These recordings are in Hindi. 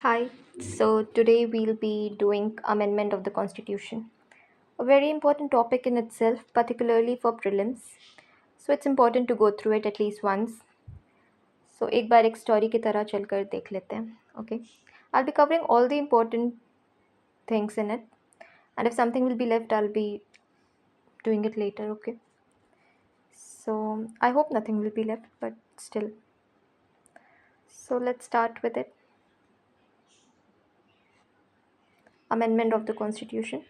Hi, so today we'll be doing amendment of the constitution. A very important topic in itself, particularly for prelims. So it's important to go through it at least once. So एक बार एक story की तरह चलकर देख लेते हैं. Okay. I'll be covering all the important things in it. And if something will be left, I'll be doing it later. Okay. So I hope nothing will be left, but still. So let's start with it. Amendment of the constitution.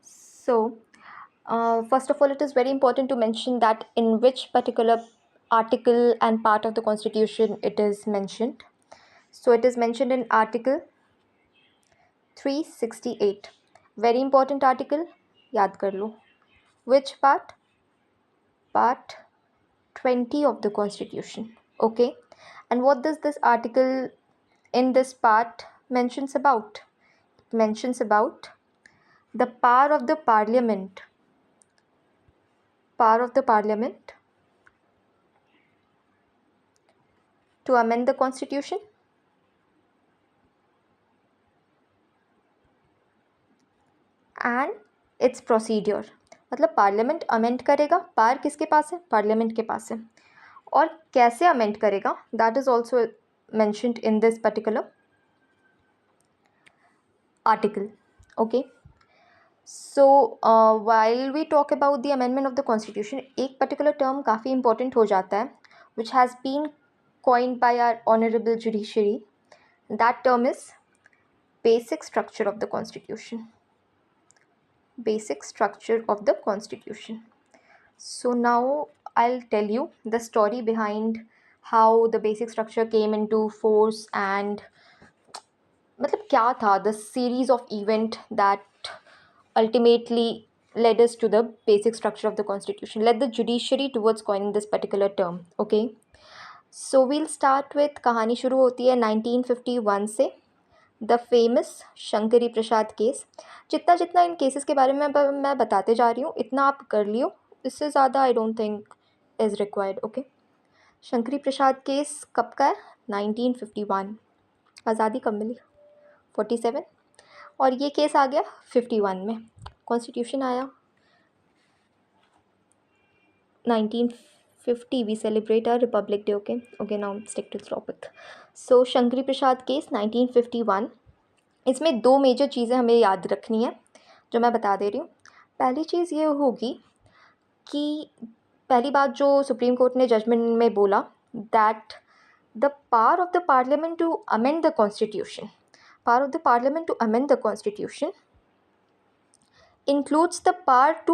So, first of all, it is very important to mention that in which particular article and part of the constitution it is mentioned. So, it is mentioned in Article 368. Very important article, yaad kar lo. Which part? Part 20 of the constitution. Okay. And what does this article in this part mentions about? It mentions about the power of the parliament to amend the constitution and its procedure. मतलब पार्लियामेंट अमेंड करेगा, पार किसके पास है? पार्लियामेंट के पास है. और कैसे अमेंड करेगा, that is also mentioned in this particular article. Okay. So while we talk about the amendment of the constitution, एक पर्टिकुलर टर्म काफ़ी इंपॉर्टेंट हो जाता है which has been coined by our honorable judiciary. That term is basic structure of the constitution. Basic structure of the constitution. So now I'll tell you the story behind how the basic structure came into force and मतलब क्या था the series of event that ultimately led us to the basic structure of the constitution, led the judiciary towards coining this particular term. Okay, so we'll start with कहानी शुरू होती है 1951 से, the famous Shankari Prasad case. जितना जितना इन केसेस के बारे में मैं बताते जा रही हूँ इतना आप कर लियो, इससे ज़्यादा I don't think is required. Okay. Shankari Prasad case कब का है? 1951. आज़ादी कब मिली? 47. और ये केस आ गया 51 में. कॉन्स्टिट्यूशन आया 1950. We celebrate our Republic Day. Okay okay, now stick to topic. So Shankari Prasad case 1951. इसमें दो मेजर चीज़ें हमें याद रखनी है जो मैं बता दे रही हूँ. पहली चीज़ ये होगी कि पहली बात जो सुप्रीम कोर्ट ने जजमेंट में बोला, that the power of the parliament to amend the constitution, power of the parliament to amend the constitution includes the power to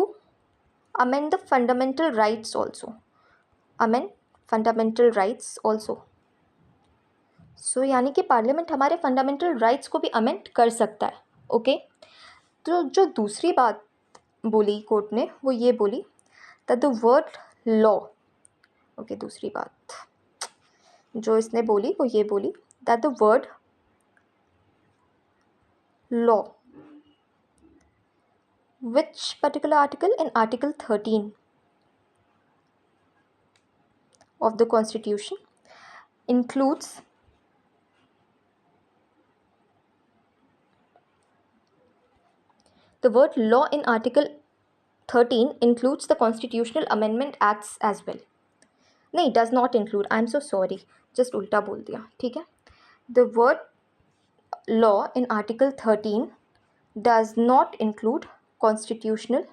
amend the fundamental rights also. Amend fundamental rights also. सो यानी कि पार्लियामेंट हमारे फंडामेंटल राइट्स को भी अमेंड कर सकता है. ओके. तो जो दूसरी बात बोली कोर्ट ने वो ये बोली that the word law. Okay, दूसरी बात जो इसने बोली वो ये बोली that the word law, which particular article? In Article 13 of the Constitution includes the word law. In Article 13 includes the Constitutional Amendment Acts as well. नहीं, does not include. I am so sorry, just उल्टा बोल दिया. ठीक है. The word law in Article 13 does not include Constitutional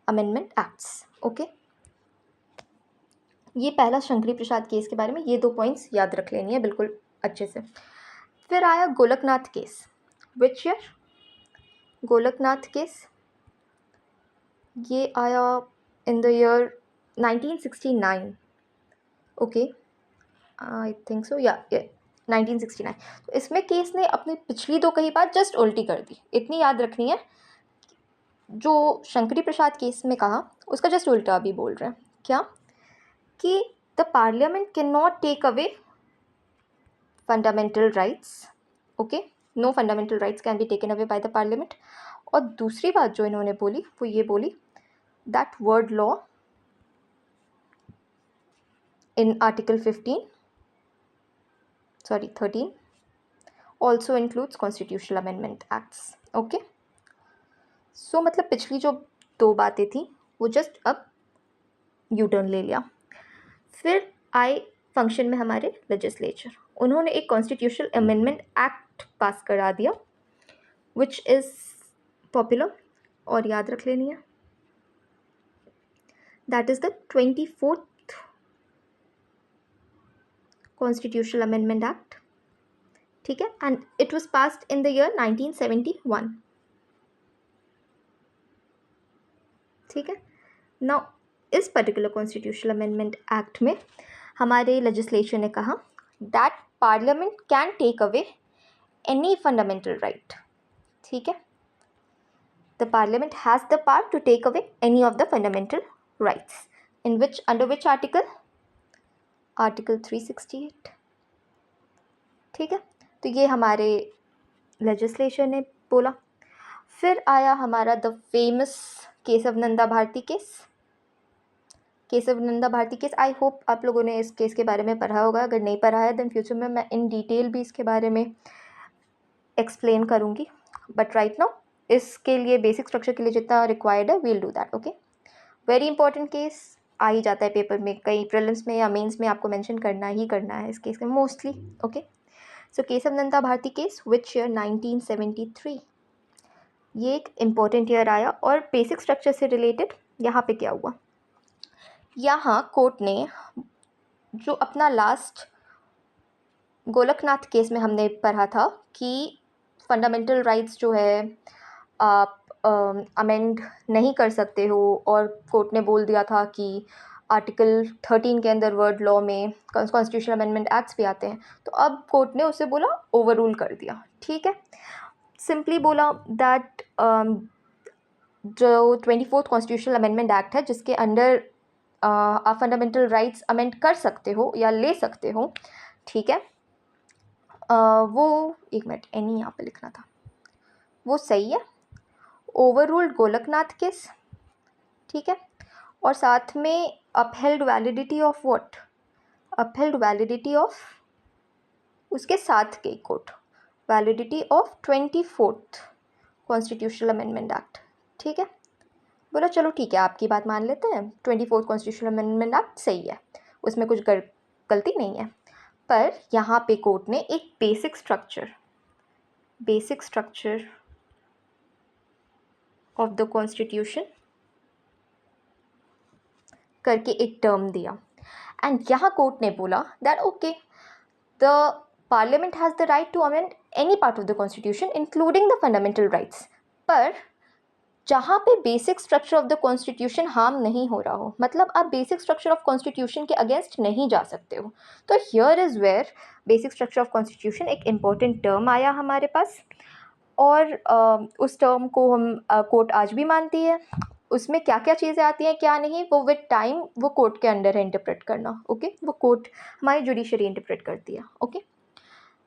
Amendment Acts. Okay. ये पहला शंकरी प्रसाद केस के बारे में ये दो पॉइंट्स याद रख लेनी है बिल्कुल अच्छे से. फिर आया Golaknath case. Which year? Golaknath case ये आया इन the year 1969. Okay, I think so, या 1969. तो इसमें केस ने अपनी पिछली दो कही बात जस्ट उल्टी कर दी. इतनी याद रखनी है, जो शंकरी प्रसाद केस में कहा उसका जस्ट उल्टा अभी बोल रहे हैं. क्या? कि the parliament can not take away fundamental rights. Okay, no fundamental rights can be taken away by the parliament. और दूसरी बात जो इन्होंने बोली वो ये बोली that word law in Article 13 also includes constitutional amendment acts. Okay, so मतलब पिछली जो दो बातें थी वो जस्ट अब यू टर्न ले लिया. फिर आए फंक्शन में हमारे लेजिस्लेचर. उन्होंने एक कॉन्स्टिट्यूशनल अमेंडमेंट एक्ट पास करा दिया विच इज़ पॉपुलर और याद रख लेनी है. That is the 24th constitutional amendment act. ठीक है, and it was passed in the year 1971. ठीक है, नाउ इस पर्टिकुलर कॉन्स्टिट्यूशनल अमेंडमेंट एक्ट में हमारे लेजिस्लेचर ने कहा that parliament can take away any fundamental right. ठीक है, the parliament has the power to take away any of the fundamental rights in which under which article 368. ठीक है, तो ये हमारे लेजिस्लेचर ने बोला. फिर आया हमारा the famous Keshav Nanda Bharti case. I hope आप लोगों ने इस केस के बारे में पढ़ा होगा. अगर नहीं पढ़ा है देन फ्यूचर में मैं इन डिटेल भी इसके बारे में एक्सप्लेन करूँगी. बट राइट नाउ इसके लिए बेसिक स्ट्रक्चर के लिए जितना रिक्वायर्ड है we'll do that. Okay, very important case. आ ही जाता है पेपर में, कई प्रीलिम्स में या मेंस में आपको मेंशन करना ही करना है इस केस में mostly. Okay, so Keshav Nanda Bharti case which year 1973. ये एक इम्पॉर्टेंट ईयर आया. और बेसिक स्ट्रक्चर से रिलेटेड यहाँ पे क्या हुआ, यहाँ कोर्ट ने जो अपना लास्ट गोलकनाथ केस में हमने पढ़ा था कि फंडामेंटल राइट्स जो है आप अमेंड नहीं कर सकते हो, और कोर्ट ने बोल दिया था कि आर्टिकल 13 के अंदर वर्ड लॉ में कॉन्स्टिट्यूशनल अमेंडमेंट एक्ट्स भी आते हैं. तो अब कोर्ट ने उसे बोला ओवर रूल कर दिया. ठीक है, सिंपली बोला दैट जो 24th कॉन्स्टिट्यूशनल अमेंडमेंट एक्ट है जिसके अंडर आप फंडामेंटल राइट्स अमेंड कर सकते हो या ले सकते हो. ठीक है, वो एक मिनट एनी यहाँ पे लिखना था, वो सही है. Over ruled Golaknath case. ठीक है, और साथ में upheld validity of what, upheld validity of उसके साथ के court validity of 24th constitutional amendment act. ठीक है, बोला चलो ठीक है आपकी बात मान लेते हैं, 24th कॉन्स्टिट्यूशनल अमेंडमेंट एक्ट सही है, उसमें कुछ गलती नहीं है. पर यहाँ पे कोर्ट ने एक basic structure of the constitution करके एक टर्म दिया. एंड यहाँ कोर्ट ने बोला that okay the parliament has the right to amend any part of the constitution including the fundamental rights, पर जहाँ पे basic structure of the constitution harm नहीं हो रहा हो, मतलब आप बेसिक स्ट्रक्चर ऑफ कॉन्स्टिट्यूशन के अगेंस्ट नहीं जा सकते हो. तो here is where basic structure of constitution एक इम्पॉर्टेंट टर्म आया हमारे पास. और उस टर्म को हम कोर्ट आज भी मानती है. उसमें क्या क्या चीज़ें आती हैं क्या नहीं, वो विद टाइम वो कोर्ट के अंडर है इंटरप्रेट करना. ओके, वो कोर्ट हमारी जुडिशरी इंटरप्रेट करती है. ओके,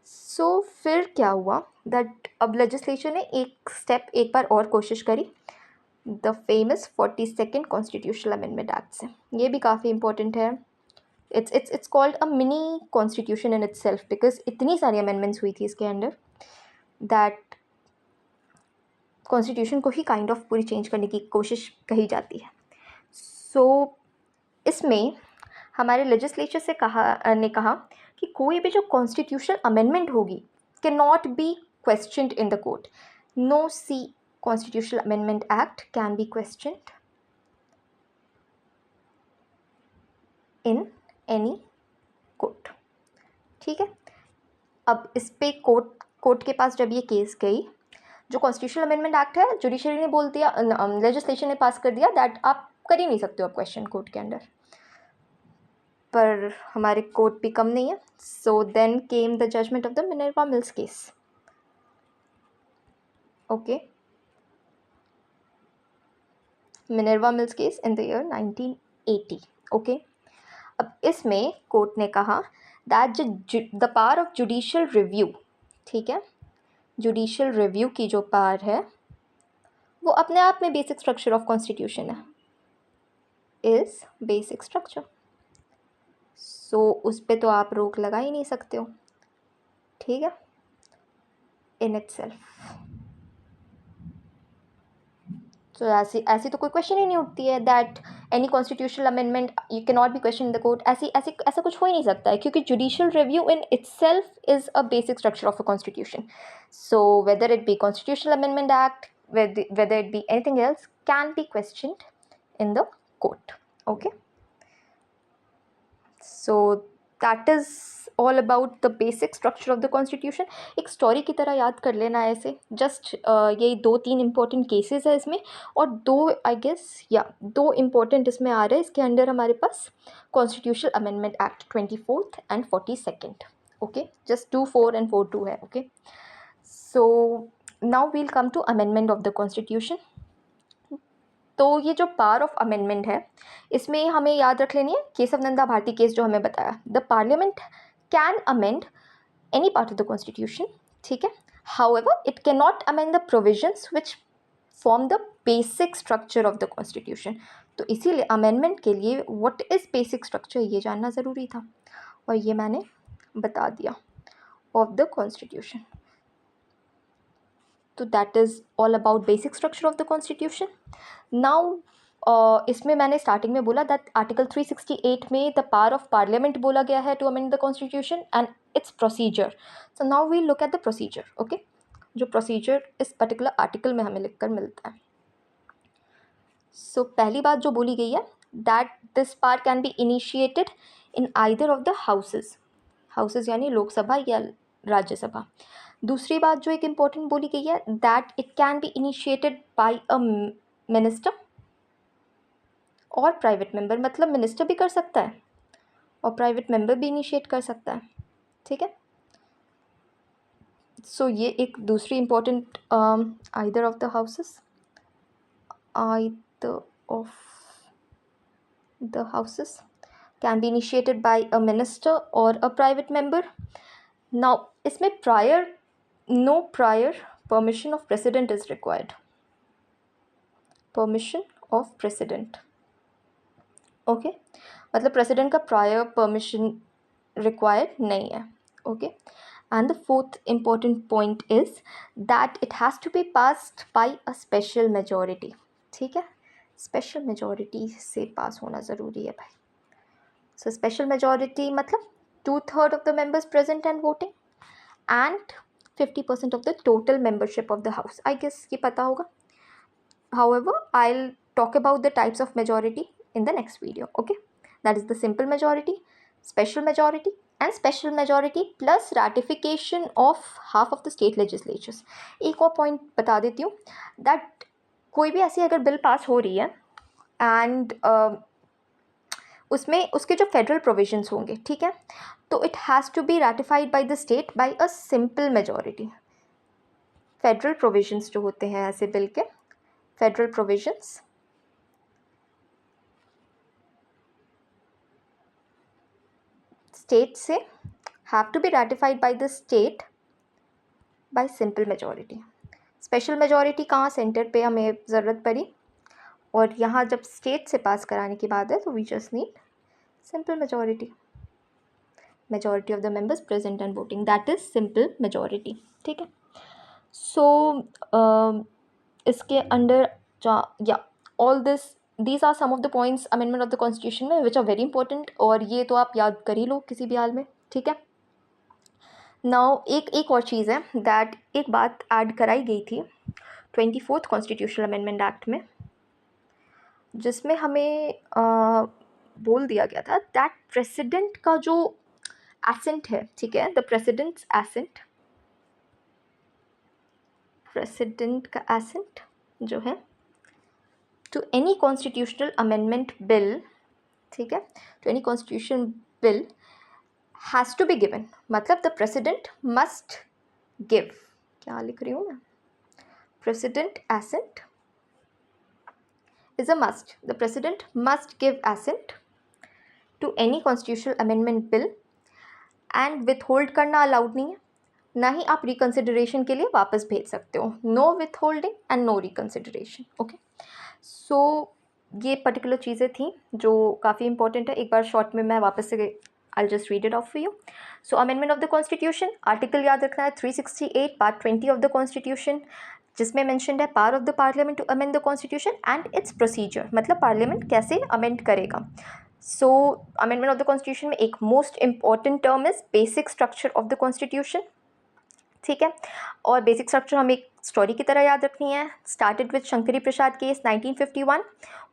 सो फिर क्या हुआ दैट अब लेजिस्लेचर ने एक स्टेप एक बार और कोशिश करी the famous 42nd constitutional amendment act से. ये भी काफ़ी इंपॉर्टेंट है. It's called a mini constitution in itself because इतनी सारी अमेंडमेंट्स हुई थी इसके अंडर दैट कॉन्स्टिट्यूशन को ही काइंड ऑफ पूरी चेंज करने की कोशिश कही जाती है. सो इसमें हमारे लेजिस्लेचर से ने कहा कि कोई भी जो कॉन्स्टिट्यूशनल अमेंडमेंट होगी can not be questioned in the court. No C constitutional amendment act can be questioned in any court. ठीक है, अब इस पे कोर्ट के पास जब ये केस गई, जो कॉन्स्टिट्यूशनल अमेंडमेंट एक्ट है जुडिशरी ने बोल दिया, लेजिस्लेशन ने पास कर दिया दैट आप कर ही नहीं सकते हो आप क्वेश्चन कोर्ट के अंडर. पर हमारे कोर्ट भी कम नहीं है. So then came the judgement of the Minerva Mills case. Okay, Minerva Mills case in the year 1980. Okay, अब इसमें कोर्ट ने कहा that the power of judicial review, ठीक है, जुडिशियल रिव्यू की जो पावर है वो अपने आप में बेसिक स्ट्रक्चर ऑफ कॉन्स्टिट्यूशन है. Is basic structure. सो उस पे तो आप रोक लगा ही नहीं सकते हो, ठीक है, इन इटसेल्फ। तो ऐसी ऐसी तो कोई क्वेश्चन ही नहीं उठती है that any constitutional amendment you can not B question in the court. ऐसा कुछ हो ही नहीं सकता है, क्योंकि judicial review in itself is a basic structure of a constitution. So whether it be constitutional amendment act, whether it be anything else, can be questioned in the court. Okay, so that is all about the basic structure of the constitution. एक स्टोरी की तरह याद कर लेना है ऐसे, जस्ट यही 2-3 इंपॉर्टेंट केसेस है इसमें, और आई गेस दो इम्पोर्टेंट इसमें आ रहे हैं इसके अंडर हमारे पास constitutional amendment act 24th and 42nd. Okay, just 24 and 42 है. Okay, so now we'll come to amendment of the constitution. तो ये जो पावर ऑफ अमेंडमेंट है, इसमें हमें याद रख लेनी है केशव नंदा भारती केस जो हमें बताया. The parliament can amend any part of the constitution, ठीक है. However it can not amend the provisions which form the basic structure of the constitution. तो इसीलिए अमेंडमेंट के लिए व्हाट इज़ बेसिक स्ट्रक्चर ये जानना ज़रूरी था, और ये मैंने बता दिया ऑफ द कॉन्स्टिट्यूशन. तो that is all about basic structure of the constitution. Now इसमें मैंने स्टार्टिंग में बोला दैट आर्टिकल 368 में द पावर ऑफ पार्लियामेंट बोला गया है to amend the constitution and its procedure. So now we look at the procedure. Okay, जो प्रोसीजर इस पर्टिकुलर आर्टिकल में हमें लिखकर मिलता है. सो पहली बात जो बोली गई है that this power can be initiated in either of the houses यानी लोकसभा या राज्यसभा. दूसरी बात जो एक इम्पॉर्टेंट बोली गई है that it can be initiated by a minister और प्राइवेट मेंबर. मतलब मिनिस्टर भी कर सकता है और प्राइवेट मेंबर भी इनिशिएट कर सकता है, ठीक है. सो ये एक दूसरी important either of the houses, either of the houses can be initiated by a minister और अ प्राइवेट मेंबर. नाउ इसमें no prior permission of president is required. Permission of president, okay, मतलब प्रेसिडेंट का प्रायर परमिशन रिक्वायर्ड नहीं है. Okay, and the fourth important point is that it has to be passed by a special majority. ठीक है, स्पेशल मेजॉरिटी से पास होना ज़रूरी है भाई. सो स्पेशल मेजॉरिटी मतलब 2/3 of the members present and voting and 50% of the total membership of the house. I guess ये पता होगा. However, I'll talk about the types of majority in the next video. Okay, that is the simple majority, special majority, and special majority plus ratification of half of the state legislatures. एक और point बता देती हूँ that कोई भी ऐसी अगर बिल पास हो रही है and उसमें उसके जो फेडरल प्रोविजंस होंगे, ठीक है, तो it has to be ratified by the state by a simple majority. Federal provisions जो होते हैं ऐसे बिल के, फेडरल प्रोविजंस स्टेट से have to be ratified by the state by simple majority. Special majority कहाँ, सेंटर पे हमें ज़रूरत पड़ी, और यहाँ जब स्टेट से पास कराने की बात है तो we just need simple majority. Majority of the members present and voting, that is simple majority. ठीक है. सो इसके अंडर या all these are some of the points amendment of the constitution में which are very important, और ये तो आप याद कर ही लो किसी भी हाल में. ठीक है. नाउ एक और चीज़ है दैट एक बात ऐड कराई गई थी 24th कॉन्स्टिट्यूशनल अमेंडमेंट एक्ट में, जिसमें हमें बोल दिया गया था दैट प्रेसिडेंट का जो एसेंट है, ठीक है, द प्रेसिडेंट्स एसेंट, प्रेसिडेंट का एसेंट जो है to any constitutional amendment bill, ठीक है, to any constitution bill has to be given. मतलब द प्रेसिडेंट मस्ट गिव, क्या लिख रही हूँ मैं, president assent is a must. The president must give assent to any constitutional amendment bill and withhold करना अलाउड नहीं है. ना ही आप रिकन्सिडरेशन के लिए वापस भेज सकते हो. No withholding and no reconsideration. Okay, so ये पर्टिकुलर चीज़ें थी जो काफ़ी इंपॉर्टेंट है। एक बार शॉर्ट में मैं वापस से I just read it off for you. So amendment of the constitution, article याद रखना है 368 पार्ट 20 ऑफ द कॉन्स्टिट्यूशन, जिसमें मैंशनड है power of the parliament to amend the constitution and its procedure, मतलब पार्लियामेंट कैसे अमेंड करेगा। So amendment of the constitution में एक most important term is basic structure of the constitution, ठीक है। और बेसिक स्ट्रक्चर हमें एक स्टोरी की तरह याद रखनी है। Started with Shankari Prasad case 1951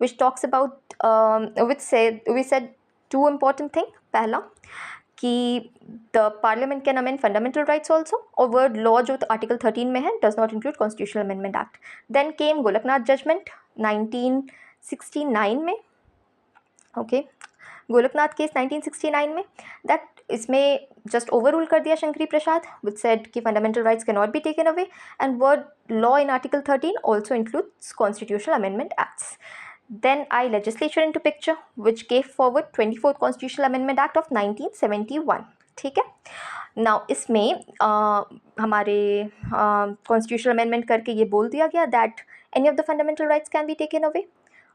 which talks about which said two important thing. पहला कि the parliament can amend fundamental rights also, और वर्ड लॉ जो आर्टिकल 13 में है does not include constitutional amendment act. Then came Golaknath judgment 1969 में, ओके गोलकनाथ केस 1969 में, दैट इसमें जस्ट ओवररूल कर दिया शंकरी प्रसाद विच सेड कि fundamental rights can not B taken away and word law in article 13 also includes constitutional amendment acts. Then I legislature into picture which gave forward 24th Constitutional Amendment Act of 1971, ठीक है। नाउ इसमें हमारे कॉन्स्टिट्यूशनल अमेंडमेंट करके ये बोल दिया गया that any of the fundamental rights can be taken away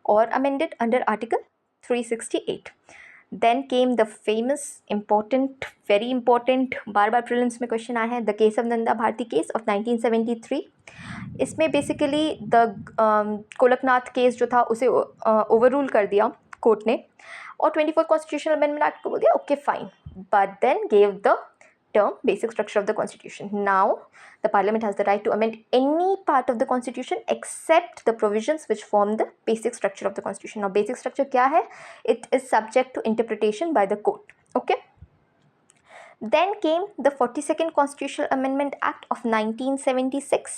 और amended under article 368. Then came the famous important, very important, बार बार प्रीलिम्स में क्वेश्चन आए हैं, the case of Nanda Bharti case of 1973. इसमें बेसिकली द कोलकनाथ केस जो था उसे ओवररूल कर दिया कोर्ट ने और 24th कॉन्स्टिट्यूशनल अमेंडमेंट एक्ट को बोल दिया okay fine, but then gave the term basic structure of the constitution. Now the parliament has the right to amend any part of the constitution except the provisions which form the basic structure of the constitution. Now basic structure क्या है? It is subject to interpretation by the court. Okay. Then came the 42nd Constitutional Amendment Act of 1976,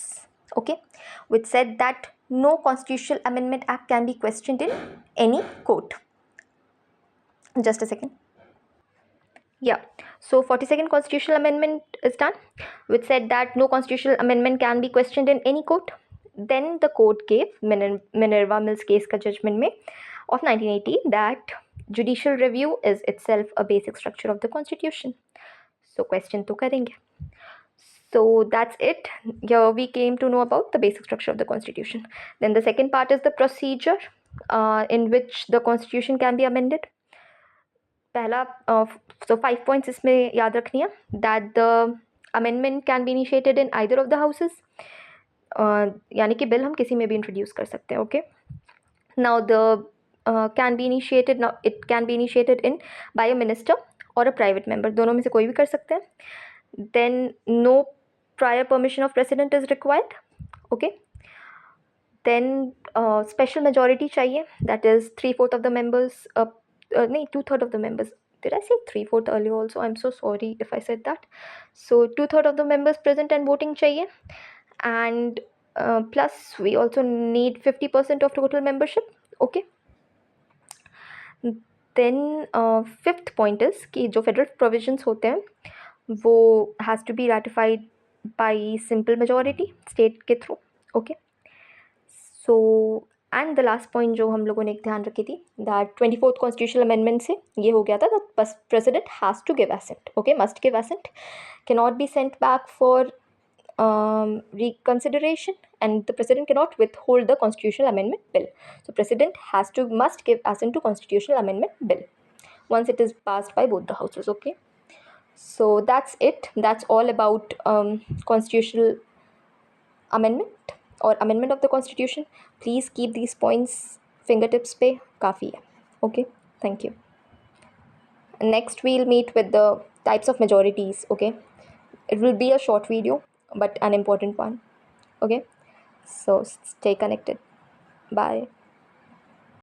okay, which said that no constitutional amendment act can be questioned in any court. Just a second. Yeah, so 42nd Constitutional Amendment is done, which said that no constitutional amendment can be questioned in any court. Then the court gave Minerva Mills case का judgment में of 1980 that judicial review is itself a basic structure of the constitution. So question तो करेंगे. So that's it. Here we came to know about the basic structure of the constitution. Then the second part is the procedure in which the constitution can be amended. पहला so 5 points इसमें याद रखनी है that the amendment can be initiated in either of the houses, यानी कि बिल हम किसी में भी इंट्रोड्यूस कर सकते हैं. Okay, now the can be initiated, now it can be initiated in by a minister और अ प्राइवेट मेंबर, दोनों में से कोई भी कर सकते हैं. Then no prior permission of president is required. Okay, then special majority चाहिए, that is 3/4 of the members, नहीं 2/3 of the members. Did I say 3/4 earlier also? I'm so sorry if I said that. So 2/3 of the members present and voting चाहिए, and plus we also need 50% of total membership. Okay. Then fifth point is कि जो federal provisions होते हैं वो has to be ratified by simple majority state के through. Okay. So and the last point जो हम लोगों ने एक ध्यान रखी थी दैट 24th कॉन्स्टिट्यूशनल अमेंडमेंट से ये हो गया था दैट बस president has to give assent. Okay, must give assent, can not be sent back for reconsideration, and the president cannot withhold the constitutional amendment bill. So president must give assent to constitutional amendment bill once it is passed by both the houses. Okay, so that's it. That's all about constitutional amendment or amendment of the constitution. Please keep these points fingertips पे, काफ़ी है. Okay, thank you. Next we'll meet with the types of majorities. Okay, it will be a short video but an important one. Okay, so stay connected. Bye.